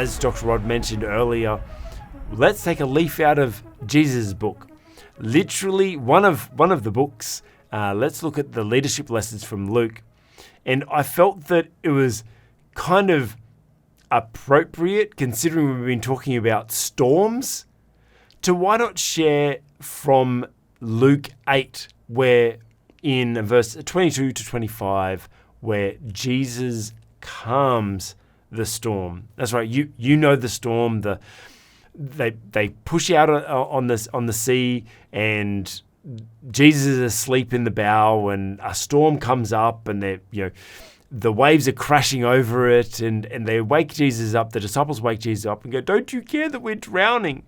as Dr. Rod mentioned earlier, let's take a leaf out of Jesus' book. Literally one of the books. Let's look at the leadership lessons from Luke. And I felt that it was kind of appropriate, considering we've been talking about storms, to why not share from Luke 8, where in verse 22 to 25, where Jesus calms the storm. That's right. You know the storm. They push out on the sea, and Jesus is asleep in the bow, and a storm comes up, and the waves are crashing over it, and they wake Jesus up. The disciples wake Jesus up and go, "Don't you care that we're drowning?"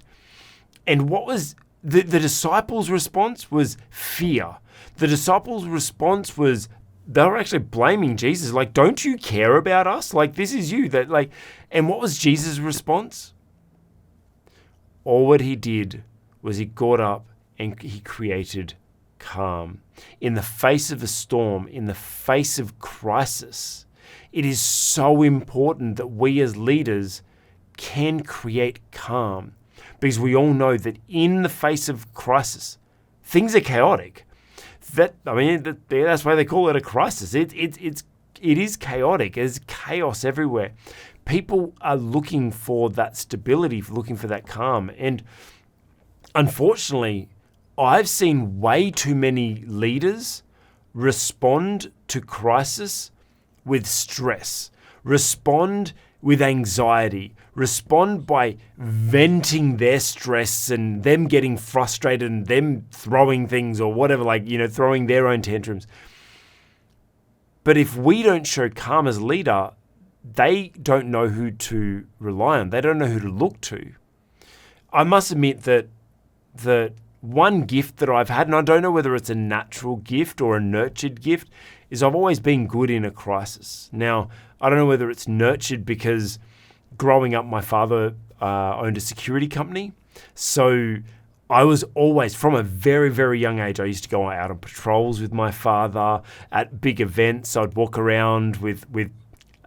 And what was the disciples' response was fear. The disciples' response was they were actually blaming Jesus, like, "Don't you care about us? Like, this is you." And what was Jesus' response? All what he did was he got up and he created calm. In the face of a storm, in the face of crisis, it is so important that we as leaders can create calm, because we all know that in the face of crisis, things are chaotic. That's why they call it a crisis. It is chaotic. There's chaos everywhere. People are looking for that stability, looking for that calm. And unfortunately, I've seen way too many leaders respond to crisis with stress, respond with anxiety, respond by venting their stress and them getting frustrated and them throwing things or whatever, throwing their own tantrums. But if we don't show calm as a leader, they don't know who to rely on. They don't know who to look to. I must admit that the one gift that I've had, and I don't know whether it's a natural gift or a nurtured gift, is I've always been good in a crisis. Now, I don't know whether it's nurtured because growing up, my father owned a security company. So I was always, from a very, very young age, I used to go out on patrols with my father at big events. I'd walk around with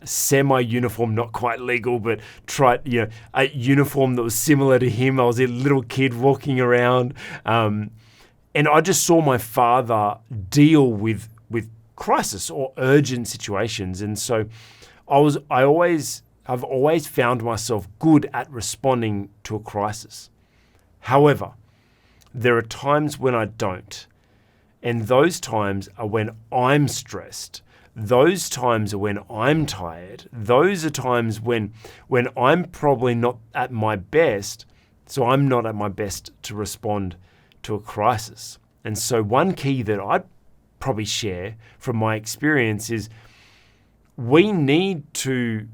semi-uniform, not quite legal, but a uniform that was similar to him. I was a little kid walking around. And I just saw my father deal with crisis or urgent situations. And so I've always found myself good at responding to a crisis. However, there are times when I don't. And those times are when I'm stressed. Those times are when I'm tired. Those are times when I'm probably not at my best, so I'm not at my best to respond to a crisis. And so one key that I'd probably share from my experience is we need to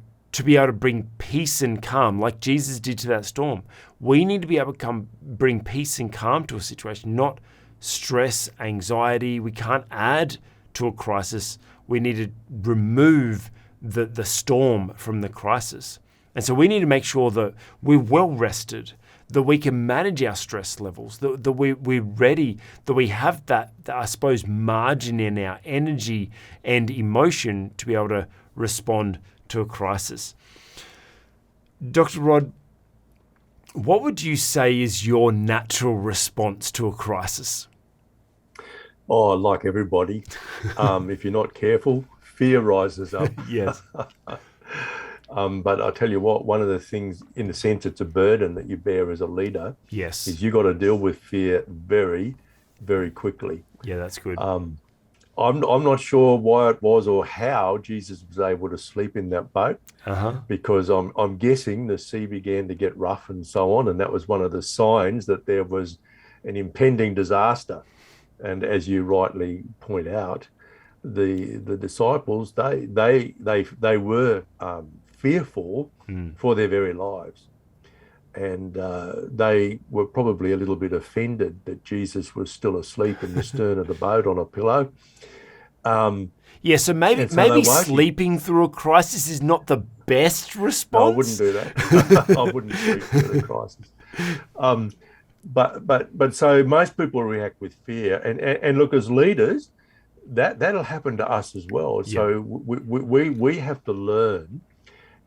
be able to bring peace and calm, like Jesus did to that storm. We need to be able to bring peace and calm to a situation, not stress, anxiety. We can't add to a crisis. We need to remove the storm from the crisis. And so we need to make sure that we're well rested, that we can manage our stress levels, that we're ready, that we have that, I suppose, margin in our energy and emotion to be able to respond to a crisis. Dr. Rod, what would you say is your natural response to a crisis? Oh, like everybody, if you're not careful, fear rises up. Yes. But I tell you what, one of the things, in a sense, it's a burden that you bear as a leader. Yes. Is you got to deal with fear very, very quickly. Yeah, that's good. I'm not sure why it was or how Jesus was able to sleep in that boat, because I'm guessing the sea began to get rough and so on, and that was one of the signs that there was an impending disaster. And as you rightly point out, the disciples they were fearful for their very lives, and they were probably a little bit offended that Jesus was still asleep in the stern of the boat on a pillow. So maybe sleeping through a crisis is not the best response. No, I wouldn't do that. I wouldn't sleep through a crisis. But so most people react with fear, and look, as leaders, that'll happen to us as well. Yeah. So we have to learn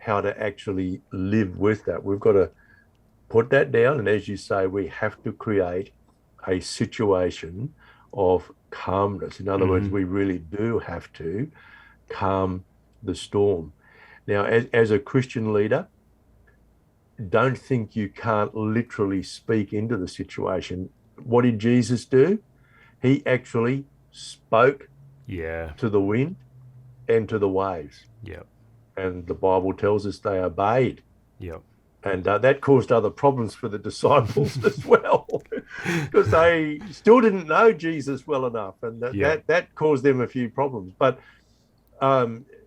how to actually live with that. We've got to put that down. And as you say, we have to create a situation of calmness. In other words, we really do have to calm the storm. Now, as a Christian leader, don't think you can't literally speak into the situation. What did Jesus do? He actually spoke to the wind and to the waves. Yep. And the Bible tells us they obeyed. Yep. And that caused other problems for the disciples as well, because they still didn't know Jesus well enough. And that caused them a few problems. But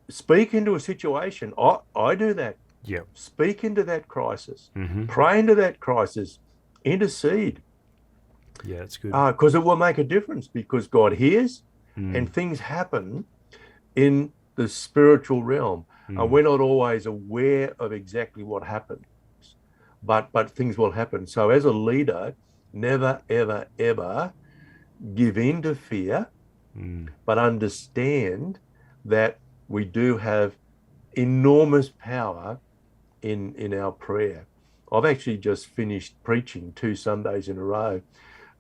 speak into a situation. I do that. Yep. Speak into that crisis. Pray into that crisis. Intercede. Yeah, that's good. Because it will make a difference, because God hears and things happen in the spiritual realm. We're not always aware of exactly what happens, but things will happen. So as a leader, never, ever, ever give in to fear, but understand that we do have enormous power in our prayer. I've actually just finished preaching 2 Sundays in a row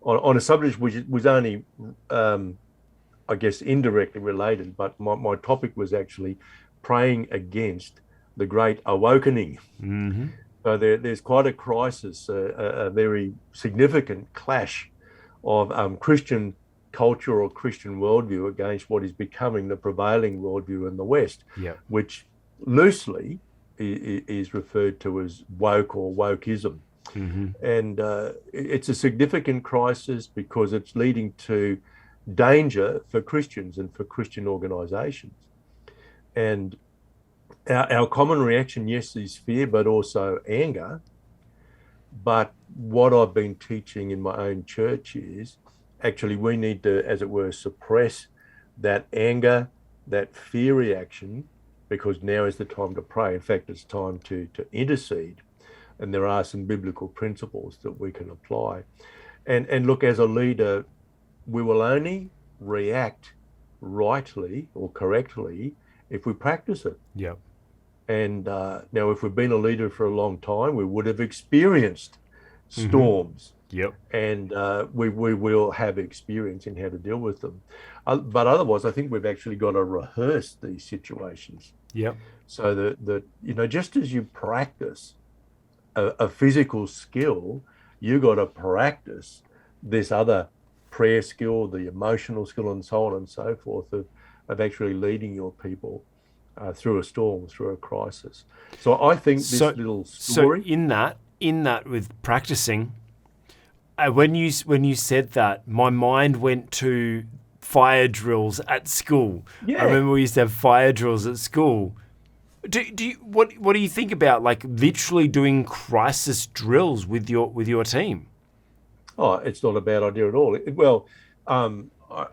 on a subject which was only, I guess, indirectly related, but my topic was actually praying against the Great Awakening. So there's quite a crisis, a very significant clash of Christian culture or Christian worldview against what is becoming the prevailing worldview in the West, which loosely is referred to as woke or wokeism. And it's a significant crisis because it's leading to danger for Christians and for Christian organizations. And our common reaction, yes, is fear, but also anger. But what I've been teaching in my own church is actually we need to, as it were, suppress that anger, that fear reaction, because now is the time to pray. In fact, it's time to intercede. And there are some biblical principles that we can apply. And look, as a leader, we will only react rightly or correctly if we practice it. Yep. And now, if we've been a leader for a long time, we would have experienced storms. Yep. And we will have experience in how to deal with them. But otherwise, I think we've actually got to rehearse these situations. Yep. So that just as you practice a physical skill, you got to practice this other prayer skill, the emotional skill, and so on and so forth of actually leading your people through a storm, through a crisis. So I think this little story. So in that with practicing, when you said that, my mind went to fire drills at school. Yeah. I remember we used to have fire drills at school. What do you think about like literally doing crisis drills with your team? Oh, it's not a bad idea at all. Well,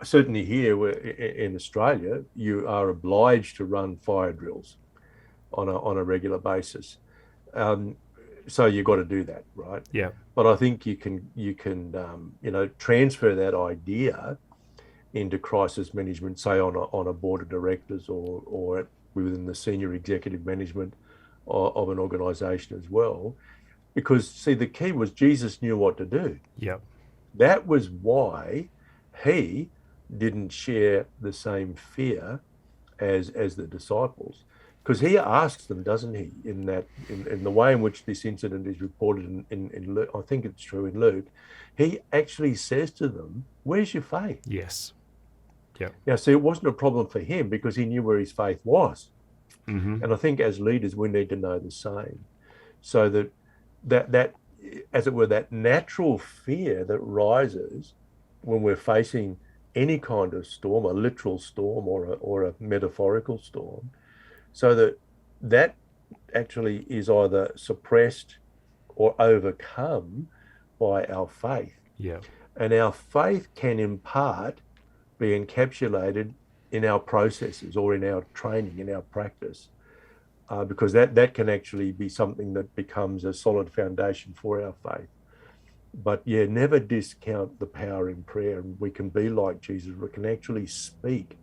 certainly here in Australia, you are obliged to run fire drills on a regular basis. So you've got to do that, right? Yeah. But I think you can transfer that idea into crisis management, say on a board of directors or within the senior executive management of an organization as well. Because, see, the key was Jesus knew what to do. Yep. That was why he didn't share the same fear as the disciples. Because he asks them, doesn't he, in the way in which this incident is reported in Luke, I think it's true in Luke, he actually says to them, where's your faith? Yes. Yeah. Now, see, it wasn't a problem for him because he knew where his faith was. And I think as leaders, we need to know the same. So that as it were, that natural fear that rises when we're facing any kind of storm, a literal storm or a metaphorical storm, so that actually is either suppressed or overcome by our faith. Yeah. And our faith can in part be encapsulated in our processes or in our training, in our practice, because that can actually be something that becomes a solid foundation for our faith. But yeah, never discount the power in prayer. And we can be like Jesus. We can actually speak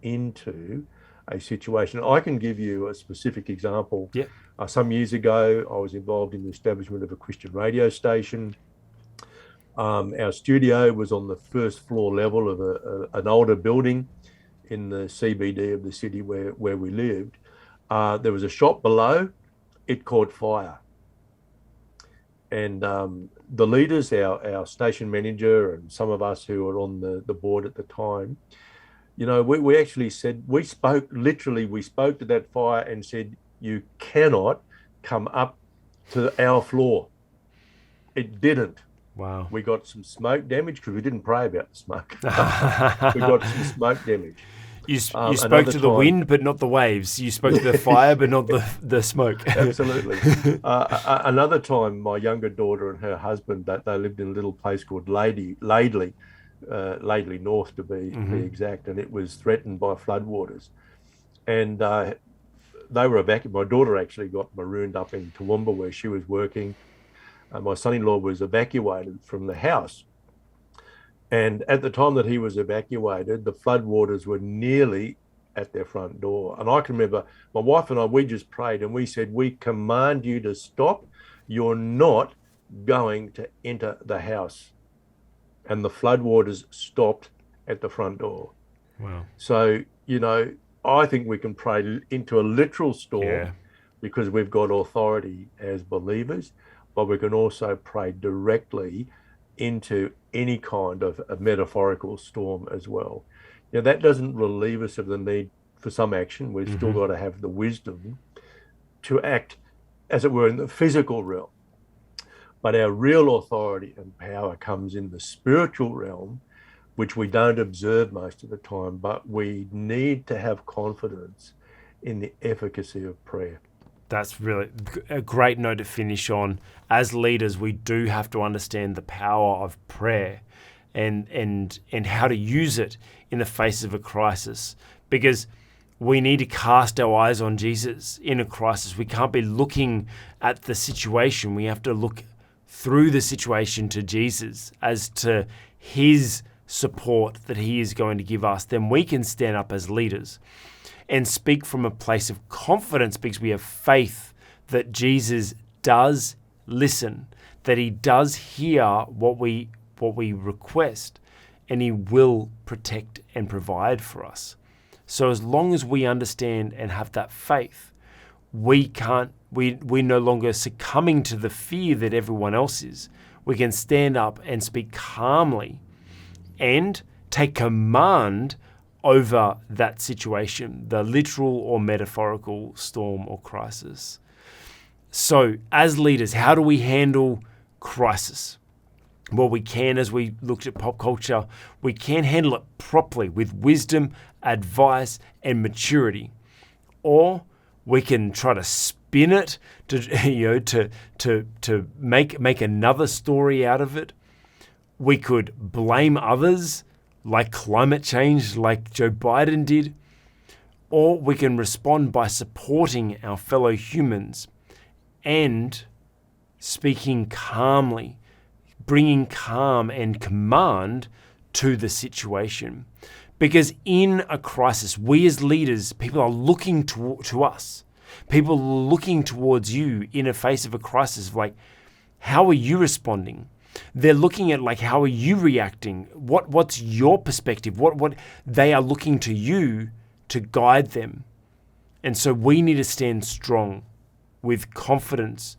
into a situation. I can give you a specific example. Yeah. Some years ago, I was involved in the establishment of a Christian radio station. Our studio was on the first floor level of an older building in the CBD of the city where we lived. There was a shop below. It caught fire. And the leaders, our station manager and some of us who were on the board at the time, you know, we actually said, we spoke to that fire and said, you cannot come up to our floor. It didn't. Wow. We got some smoke damage because we didn't pray about the smoke. We got some smoke damage. You spoke to the wind, but not the waves. You spoke to the fire, but not the smoke. Absolutely. Another time, my younger daughter and her husband, they lived in a little place called Laidley North to be exact, and it was threatened by floodwaters. And they were evacuated. My daughter actually got marooned up in Toowoomba where she was working. My son-in-law was evacuated from the house. And at the time that he was evacuated, the floodwaters were nearly at their front door. And I can remember my wife and I, we just prayed and we said, we command you to stop. You're not going to enter the house. And the floodwaters stopped at the front door. Wow. So, you know, I think we can pray into a literal storm because we've got authority as believers, but we can also pray directly into any kind of a metaphorical storm as well. Now, that doesn't relieve us of the need for some action. We've still got to have the wisdom to act, as it were, in the physical realm. But our real authority and power comes in the spiritual realm, which we don't observe most of the time, but we need to have confidence in the efficacy of prayer. That's really a great note to finish on. As leaders, we do have to understand the power of prayer and how to use it in the face of a crisis, because we need to cast our eyes on Jesus in a crisis. We can't be looking at the situation. We have to look through the situation to Jesus as to his support that he is going to give us. Then we can stand up as leaders and speak from a place of confidence because we have faith that Jesus does listen, that he does hear what we request, and he will protect and provide for us. So as long as we understand and have that faith, we're no longer succumbing to the fear that everyone else is. We can stand up and speak calmly and take command over that situation, the literal or metaphorical storm or crisis. So as leaders, how do we handle crisis? Well, we can, as we looked at pop culture, we can handle it properly with wisdom, advice, and maturity. Or we can try to spin it to make another story out of it. We could blame others, like climate change, like Joe Biden did, or we can respond by supporting our fellow humans and speaking calmly, bringing calm and command to the situation. Because in a crisis, we as leaders, people are looking to us. People are looking towards you in the face of a crisis, like, how are you responding? They're looking at, like, how are you reacting? What's your perspective? What they are looking to you to guide them. And so we need to stand strong with confidence,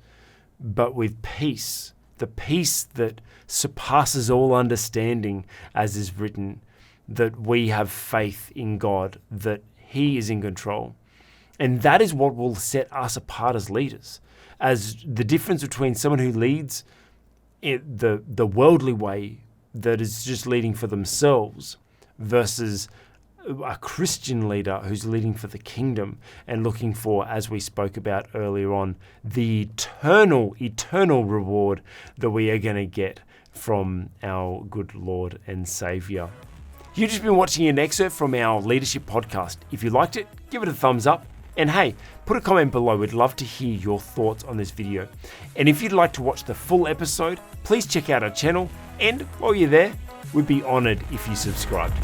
but with peace, the peace that surpasses all understanding, as is written, that we have faith in God, that he is in control. And that is what will set us apart as leaders, as the difference between someone who leads the worldly way, that is just leading for themselves, versus a Christian leader who's leading for the kingdom and looking for, as we spoke about earlier on, the eternal reward that we are going to get from our good Lord and Savior. You've just been watching an excerpt from our leadership podcast. If you liked it, give it a thumbs up. And hey, put a comment below. We'd love to hear your thoughts on this video. And if you'd like to watch the full episode, please check out our channel. And while you're there, we'd be honored if you subscribed.